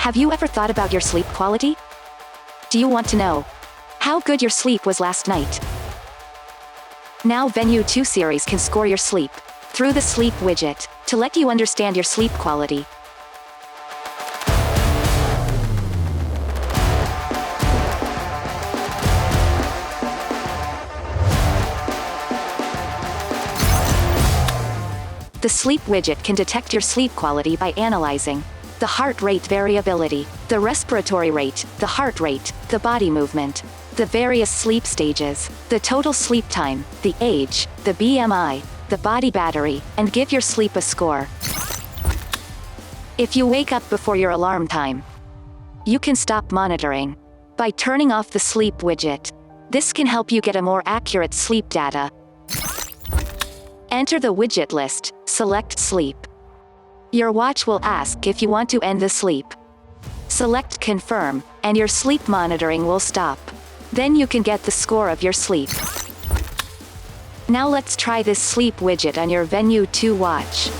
Have you ever thought about your sleep quality? Do you want to know how good your sleep was last night? Now VENU2 series can score your sleep through the sleep widget to let you understand your sleep quality. The sleep widget can detect your sleep quality by analyzing the heart rate variability, the respiratory rate, the heart rate, the body movement, the various sleep stages, the total sleep time, the age, the BMI, the body battery, and give your sleep a score. If you wake up before your alarm time, you can stop monitoring by turning off the sleep widget. This can help you get a more accurate sleep data. Enter the widget list, select sleep. Your watch will ask if you want to end the sleep. Select confirm, and your sleep monitoring will stop. Then you can get the score of your sleep. Now let's try this sleep widget on your VENU2 watch.